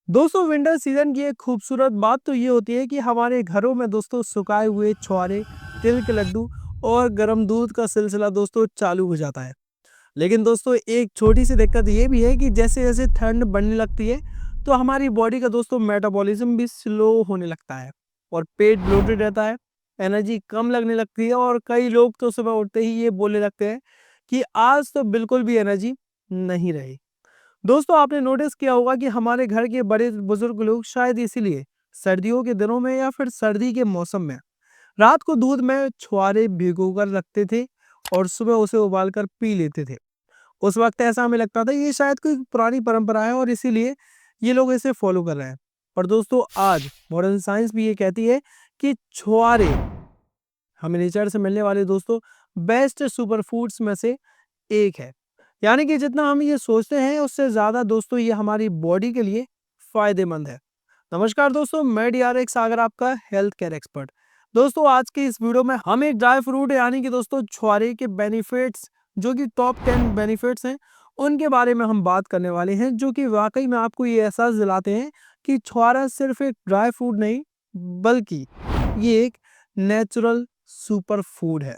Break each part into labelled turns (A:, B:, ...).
A: दोस्तों winter season की एक खूबसूरत बात तो ये होती है कि हमारे घरों में दोस्तों सुखाए हुए छुहारे, तिल के लड्डू और गर्म दूध का सिलसिला दोस्तों चालू हो जाता है। लेकिन दोस्तों एक छोटी सी दिक्कत ये भी है कि जैसे जैसे ठंड बढ़ने लगती है तो हमारी बॉडी का दोस्तों मेटाबॉलिज्म भी स्लो होने लगता है और पेट ब्लोटेड रहता है, एनर्जी कम लगने लगती है और कई लोग तो सुबह उठते ही ये बोलने लगते हैं कि आज तो बिल्कुल भी एनर्जी नहीं रही। दोस्तों आपने नोटिस किया होगा कि हमारे घर के बड़े बुजुर्ग लोग शायद इसीलिए सर्दियों के दिनों में या फिर सर्दी के मौसम में रात को दूध में छुआरे भिगोकर रखते थे और सुबह उसे उबालकर पी लेते थे। उस वक्त ऐसा हमें लगता था ये शायद कोई पुरानी परंपरा है और इसीलिए ये लोग इसे फॉलो कर रहे हैं। पर दोस्तों आज मॉडर्न साइंस भी ये कहती है कि छुआरे हमें नेचर से मिलने वाले दोस्तों बेस्ट सुपर फूड्स में से एक है। यानी कि जितना हम ये सोचते हैं उससे ज़्यादा दोस्तों ये हमारी बॉडी के लिए फ़ायदेमंद है। नमस्कार दोस्तों, मैं डीआरएक्स सागर आपका हेल्थ केयर एक्सपर्ट। दोस्तों आज की इस वीडियो में हम एक ड्राई फ्रूट यानी कि दोस्तों छुआरे के बेनिफिट्स जो कि टॉप 10 बेनिफिट्स हैं उनके बारे में हम बात करने वाले हैं, जो कि वाकई में आपको ये एहसास दिलाते हैं कि छुआरा सिर्फ एक ड्राई फ्रूट नहीं बल्कि ये एक नेचुरल सुपर फूड है।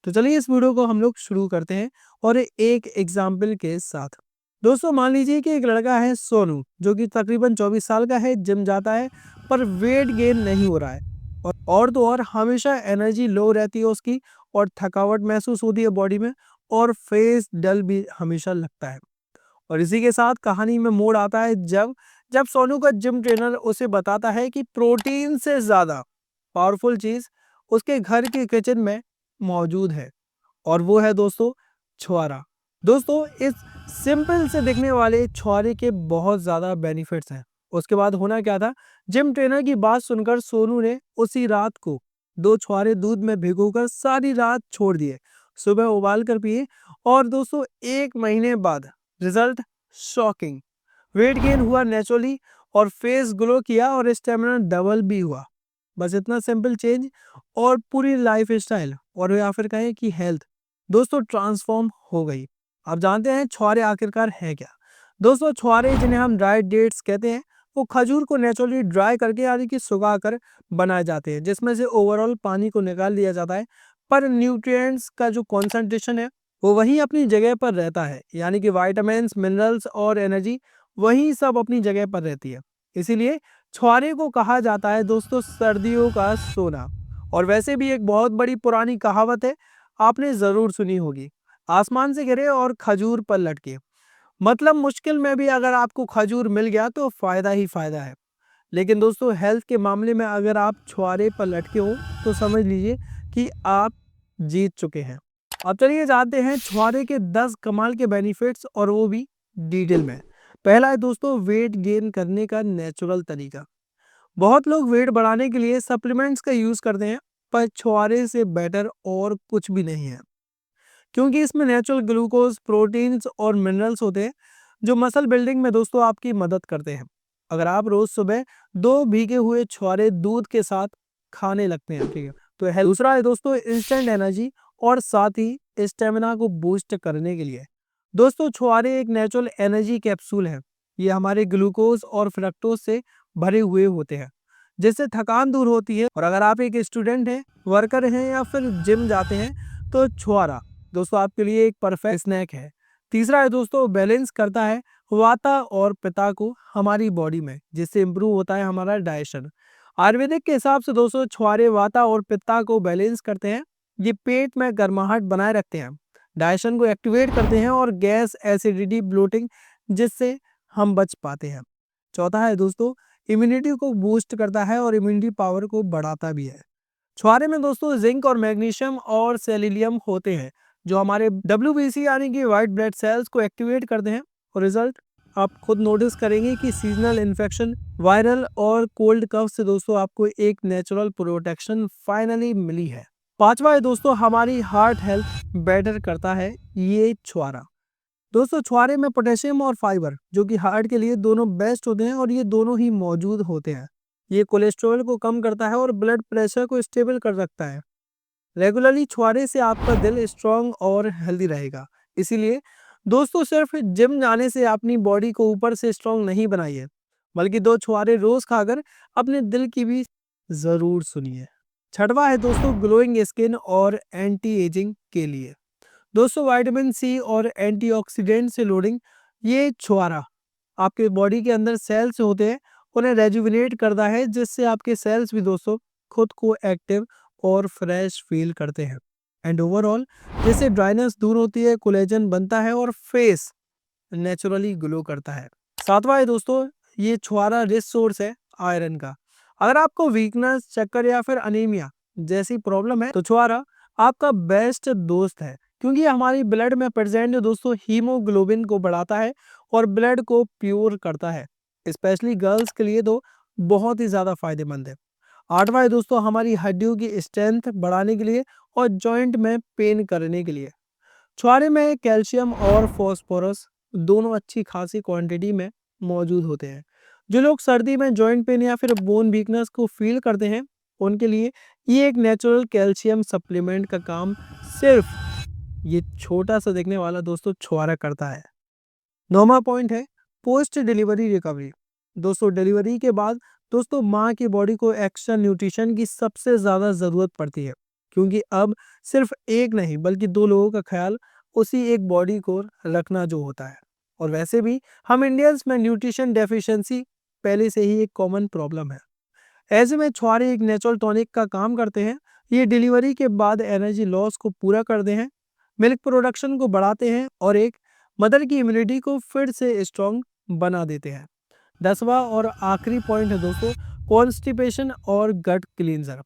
A: तो चलिए इस वीडियो को हम लोग शुरू करते हैं और एक एग्जाम्पल के साथ। दोस्तों मान लीजिए कि एक लड़का है सोनू जो कि तकरीबन 24 साल का है, जिम जाता है पर वेट गेन नहीं हो रहा है और तो और हमेशा एनर्जी लो रहती है उसकी और थकावट महसूस होती है बॉडी में और फेस डल भी हमेशा लगता है। और इसी के साथ कहानी में मोड़ आता है जब जब सोनू का जिम ट्रेनर उसे बताता है कि प्रोटीन से ज्यादा पावरफुल चीज उसके घर के किचन में मौजूद है और वो है दोस्तों छुआरा। दोस्तों इस सिंपल से दिखने वाले छुआरे के बहुत ज़्यादा बेनिफिट्स हैं। उसके बाद होना क्या था, जिम ट्रेनर की बात सुनकर सोनू ने उसी रात को 2 छुआरे दूध में भिगोकर सारी रात छोड़ दिए, सुबह उबाल कर पिए और दोस्तों 1 महीने बाद रिजल्ट शॉकिंग। वेट गेन हुआ नेचुरली और फेस ग्लो किया और स्टेमिना डबल भी हुआ। बस इतना सिंपल चेंज और पूरी लाइफ स्टाइल और या फिर कहें कि हेल्थ दोस्तों ट्रांसफॉर्म हो गई। आप जानते हैं छुआरे आखिरकार है क्या? दोस्तों छुआरे जिन्हें हम ड्राई डेट्स कहते हैं वो खजूर को नेचुरली ड्राई करके यानी कि सुखा कर बनाए जाते हैं, जिसमें से ओवरऑल पानी को निकाल दिया जाता है पर न्यूट्रिएंट्स का जो कॉन्सेंट्रेशन है वो वहीं अपनी जगह पर रहता है। यानी कि वाइटामिन्स, मिनरल्स और एनर्जी वहीं सब अपनी जगह पर रहती है। इसीलिए छुआरे को कहा जाता है दोस्तों सर्दियों का सोना। और वैसे भी एक बहुत बड़ी पुरानी कहावत है, आपने जरूर सुनी होगी, आसमान से गिरे और खजूर पर लटके। मतलब मुश्किल में भी अगर आपको खजूर मिल गया तो फायदा ही फायदा है। लेकिन दोस्तों हेल्थ के मामले में अगर आप छुआरे पर लटके हो तो समझ लीजिए कि आप जीत चुके हैं। अब चलिए जानते हैं छुआरे के 10 कमाल के बेनिफिट्स और वो भी डिटेल में। पहला है दोस्तों वेट गेन करने का नेचुरल तरीका। बहुत लोग वेट बढ़ाने के लिए सप्लीमेंट्स का यूज करते हैं पर छुआरे से बेटर और कुछ भी नहीं है, क्योंकि इसमें नेचुरल ग्लूकोज, प्रोटीन्स और मिनरल्स होते हैं जो मसल बिल्डिंग में दोस्तों आपकी मदद करते हैं। अगर आप रोज सुबह 2 भीगे हुए छुआरे दूध के साथ खाने लगते हैं, ठीक है, तो दूसरा है दोस्तों इंस्टेंट एनर्जी और साथ ही स्टेमिना को बूस्ट करने के लिए। दोस्तों छुआरे एक नेचुरल एनर्जी कैप्सूल है। ये हमारे ग्लूकोज और फ्रक्टोज से भरे हुए होते हैं जिससे थकान दूर होती है। और अगर आप एक स्टूडेंट हैं, वर्कर हैं या फिर जिम जाते हैं तो छुआरा दोस्तों आपके लिए एक परफेक्ट स्नैक है। तीसरा है दोस्तों बैलेंस करता है वाता और पित्त को हमारी बॉडी में, जिससे इंप्रूव होता है हमारा डाइजेशन। आयुर्वेदिक के हिसाब से दोस्तों छुआरे वाता और पित्त को बैलेंस करते हैं। ये पेट में गर्माहट बनाए रखते हैं, डाइजेशन को एक्टिवेट करते हैं और गैस, एसिडिटी, ब्लोटिंग जिससे हम बच पाते हैं। चौथा है दोस्तों इम्यूनिटी को बूस्ट करता है और इम्यूनिटी पावर को बढ़ाता भी है। छुआरे में दोस्तों जिंक और मैग्नीशियम और सेलेनियम होते हैं जो हमारे WBC यानी कि वाइट ब्लड सेल्स को एक्टिवेट करते हैं। और रिजल्ट आप खुद नोटिस करेंगे कि सीजनल इन्फेक्शन, वायरल और कोल्ड कफ से दोस्तों आपको एक नेचुरल प्रोटेक्शन फाइनली मिली है। पांचवा है दोस्तों हमारी हार्ट हेल्थ बेटर करता है ये छुआरा। दोस्तों छुआरे में पोटेशियम और फाइबर जो कि हार्ट के लिए दोनों बेस्ट होते हैं और ये दोनों ही मौजूद होते हैं। ये कोलेस्ट्रॉल को कम करता है और ब्लड प्रेशर को स्टेबल कर रखता है। रेगुलरली छुआरे से आपका दिल स्ट्रांग और हेल्दी रहेगा। इसीलिए दोस्तों सिर्फ जिम जाने से अपनी बॉडी को ऊपर से स्ट्रांग नहीं बनाइए, बल्कि 2 छुहारे रोज खाकर अपने दिल की भी जरूर सुनिए। छठवां है दोस्तों ग्लोइंग स्किन और एंटी एजिंग के लिए। दोस्तों विटामिन सी और एंटीऑक्सीडेंट से लोडिंग ये छुहारा आपके बॉडी के अंदर सेल्स होते हैं उन्हें रेजुविनेट करता है, जिससे आपके सेल्स भी दोस्तों खुद को एक्टिव और फ्रेश फील करते हैं। एंड ओवरऑल जैसे ड्राइनेस दूर होती है, कोलेजन बनता है और फेस नेचुरली ग्लो करता है। सातवां है दोस्तों ये छुहारा रिच सोर्स है आयरन का। अगर आपको वीकनेस, चक्कर या फिर अनीमिया जैसी प्रॉब्लम है तो छुहारा आपका बेस्ट दोस्त है, क्योंकि ये हमारी ब्लड में प्रेजेंट दोस्तों हीमोग्लोबिन को बढ़ाता है और ब्लड को प्योर करता है। स्पेशली गर्ल्स के लिए तो बहुत ही ज्यादा फायदेमंद है। आठवां है दोस्तों हमारी हड्डियों की स्ट्रेंथ बढ़ाने के लिए और जॉइंट में पेन करने के लिए। छुहारे में कैल्शियम और फॉस्फोरस दोनों अच्छी खासी क्वांटिटी में मौजूद होते हैं। जो लोग सर्दी में जॉइंट पेन या फिर बोन वीकनेस को फील करते हैं उनके लिए ये एक नेचुरल कैल्शियम सप्लीमेंट का काम सिर्फ ये छोटा सा दिखने वाला दोस्तों छुहारा करता है। नौवां पॉइंट है पोस्ट डिलीवरी रिकवरी। दोस्तों डिलीवरी के बाद दोस्तों माँ की बॉडी को एक्स्ट्रा न्यूट्रिशन की सबसे ज़्यादा ज़रूरत पड़ती है, क्योंकि अब सिर्फ एक नहीं बल्कि 2 लोगों का ख्याल उसी एक बॉडी को रखना जो होता है। और वैसे भी हम इंडियंस में न्यूट्रिशन डेफिशिएंसी पहले से ही एक कॉमन प्रॉब्लम है। ऐसे में छुहारे एक नेचुरल टॉनिक का काम करते हैं। ये डिलीवरी के बाद एनर्जी लॉस को पूरा करते हैं, मिल्क प्रोडक्शन को बढ़ाते हैं और एक मदर की इम्यूनिटी को फिर से स्ट्रॉन्ग बना देते हैं। 10वां और आखिरी पॉइंट है दोस्तों कॉन्स्टिपेशन और गट क्लींजर।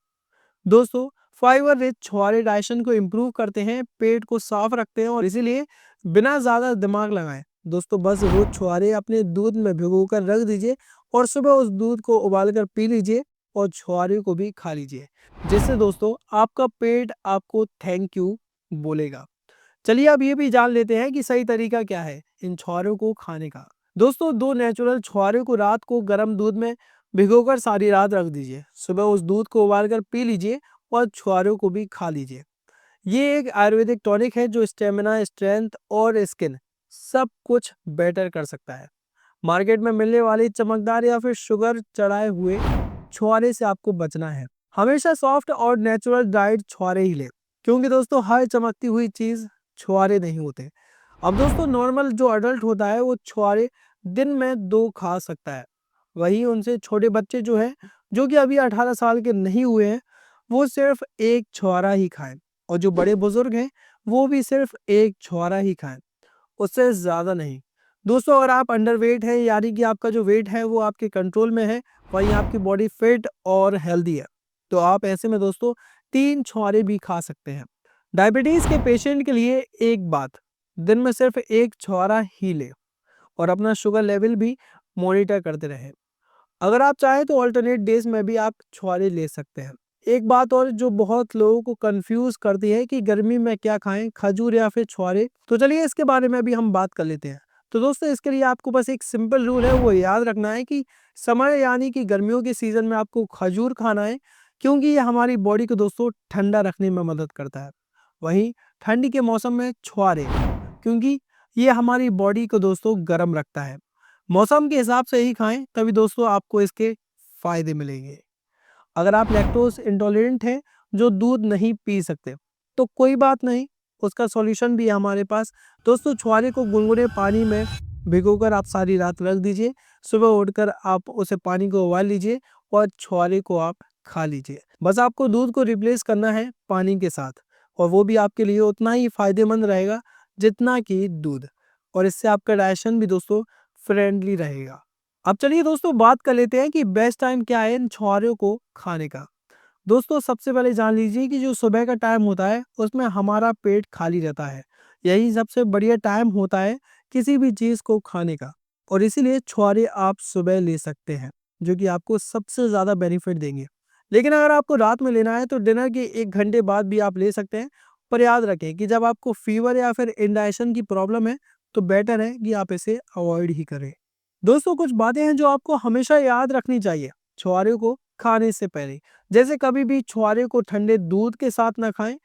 A: दोस्तों फाइबर रिच छुहारे डाइजेशन को इम्प्रूव करते हैं, पेट को साफ रखते हैं और इसीलिए बिना ज़्यादा दिमाग लगाए दोस्तों बस रोज छुहारे अपने दूध में भिगोकर रख दीजिए और सुबह उस दूध को उबालकर पी लीजिए और छुहारे को भी खा लीजिए, जिससे दोस्तों आपका पेट आपको थैंक यू बोलेगा। चलिए अब ये भी जान लेते हैं कि सही तरीका क्या है इन छुहारों को खाने का। दोस्तों 2 नेचुरल छुहारे को रात को गर्म दूध में भिगोकर सारी रात रख दीजिए, सुबह उस दूध को उबालकर पी लीजिए और छुहारों को भी खा लीजिए। ये एक आयुर्वेदिक टॉनिक है जो स्टेमिना, स्ट्रेंथ और स्किन सब कुछ बेटर कर सकता है। मार्केट में मिलने वाली चमकदार या फिर शुगर चढ़ाए हुए छुहारे से आपको बचना है। हमेशा सॉफ्ट और नेचुरल ड्राइड छुहारे ही ले, क्योंकि दोस्तों हर चमकती हुई चीज छुहारे नहीं होते। अब दोस्तों नॉर्मल जो अडल्ट होता है वो छुहारे दिन में 2 खा सकता है, वही उनसे छोटे बच्चे जो है जो कि अभी 18 साल के नहीं हुए हैं वो सिर्फ 1 छुहारा ही खाएं, और जो बड़े बुजुर्ग हैं वो भी सिर्फ 1 छुहारा ही खाएं, उससे ज़्यादा नहीं। दोस्तों अगर आप अंडरवेट है यानी कि आपका जो वेट है वो आपके कंट्रोल में है, वहीं आपकी बॉडी फिट और हेल्दी है, तो आप ऐसे में दोस्तों 3 छुहारे भी खा सकते हैं। डायबिटीज़ के पेशेंट के लिए एक बात, दिन में सिर्फ 1 छुहारा ही ले और अपना शुगर लेवल भी मॉनिटर करते रहें। अगर आप चाहें तो अल्टरनेट डेज में भी आप छुहारे ले सकते हैं। एक बात और जो बहुत लोगों को कंफ्यूज करती है कि गर्मी में क्या खाएं, खजूर या फिर छुहारे, तो चलिए इसके बारे में भी हम बात कर लेते हैं। तो दोस्तों इसके लिए आपको बस एक सिंपल रूल है, वो याद रखना है कि समय यानी कि गर्मियों के सीजन में आपको खजूर खाना है, क्योंकि ये हमारी बॉडी को दोस्तों ठंडा रखने में मदद करता है। वहीं ठंडी के मौसम में छुहारे, क्योंकि ये हमारी बॉडी को दोस्तों गर्म रखता है। मौसम के हिसाब से ही खाएं, तभी दोस्तों आपको इसके फायदे मिलेंगे। अगर आप लैक्टोज इंटॉलरेंट हैं जो दूध नहीं पी सकते तो कोई बात नहीं, उसका सॉल्यूशन भी है हमारे पास। दोस्तों छुहारे को गुनगुने पानी में भिगोकर आप सारी रात रख दीजिए, सुबह उठकर आप उसे पानी को उबाल लीजिए और छुहारे को आप खा लीजिए। बस आपको दूध को रिप्लेस करना है पानी के साथ, और वो भी आपके लिए उतना ही फायदेमंद रहेगा जितना कि दूध, और इससे आपका डाइजेशन भी दोस्तों फ्रेंडली रहेगा। अब चलिए दोस्तों बात कर लेते हैं कि बेस्ट टाइम क्या है इन छुहारों को खाने का। दोस्तों सबसे पहले जान लीजिए कि जो सुबह का टाइम होता है उसमें हमारा पेट खाली रहता है, यही सबसे बढ़िया टाइम होता है किसी भी चीज़ को खाने का, और इसीलिए छुहारे आप सुबह ले सकते हैं जो कि आपको सबसे ज़्यादा बेनिफिट देंगे। लेकिन अगर आपको रात में लेना है तो डिनर के 1 घंटे बाद भी आप ले सकते हैं, पर याद रखें कि जब आपको फीवर या फिर इंडाइजेशन की प्रॉब्लम है तो बेटर है कि आप इसे अवॉइड ही करें। दोस्तों कुछ बातें हैं जो आपको हमेशा याद रखनी चाहिए छुहारे को खाने से पहले। जैसे कभी भी छुहारे को ठंडे दूध के साथ ना खाएं,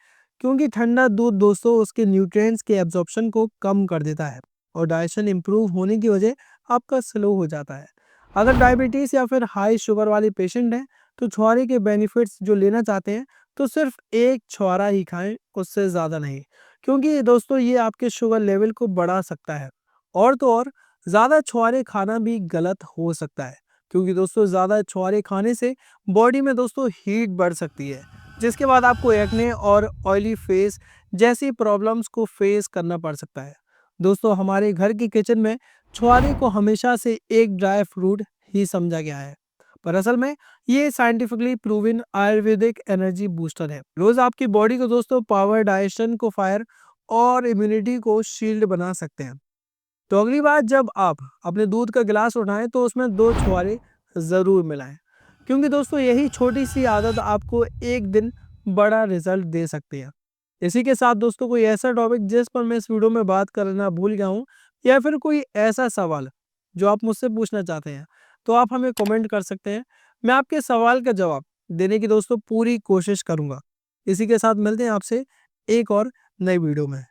A: क्योंकि ठंडा दूध दोस्तों उसके न्यूट्रिएंट्स के एब्जॉर्प्शन को कम कर देता है और डाइजेशन इंप्रूव होने की वजह आपका स्लो हो जाता है। अगर डायबिटीज़ या फिर हाई शुगर वाले पेशेंट हैं, तो छुहारे के बेनिफिट्स जो लेना चाहते हैं, तो सिर्फ 1 छुहारा ही खाएँ, उससे ज़्यादा नहीं। क्योंकि दोस्तों ये आपके शुगर लेवल को बढ़ा सकता है। और तो और ज़्यादा छुहारे खाना भी गलत हो सकता है, क्योंकि दोस्तों ज़्यादा छुहारे खाने से बॉडी में दोस्तों हीट बढ़ सकती है, जिसके बाद आपको एक्ने और ऑयली फेस जैसी प्रॉब्लम्स को फेस करना पड़ सकता है। दोस्तों हमारे घर की किचन में छुहारे को हमेशा से एक ड्राई फ्रूट ही समझा गया है, पर असल में ये scientifically proven Ayurvedic energy booster है। रोज आपकी बॉडी को दोस्तों पावर, डाइजेशन को फायर और इम्यूनिटी को शील्ड बना सकते हैं। तो अगली बार जब आप अपने दूध का गिलास उठाएं तो उसमें 2 छुहारे जरूर मिलाएं, क्योंकि दोस्तों यही छोटी सी आदत आपको एक दिन बड़ा रिजल्ट दे सकती है। इसी के साथ दोस्तों कोई ऐसा टॉपिक जिस पर मैं इस वीडियो में बात करना भूल गया हूँ, या फिर कोई ऐसा सवाल जो आप मुझसे पूछना चाहते हैं, तो आप हमें कमेंट कर सकते हैं। मैं आपके सवाल का जवाब देने की दोस्तों पूरी कोशिश करूंगा। इसी के साथ मिलते हैं आपसे एक और नई वीडियो में।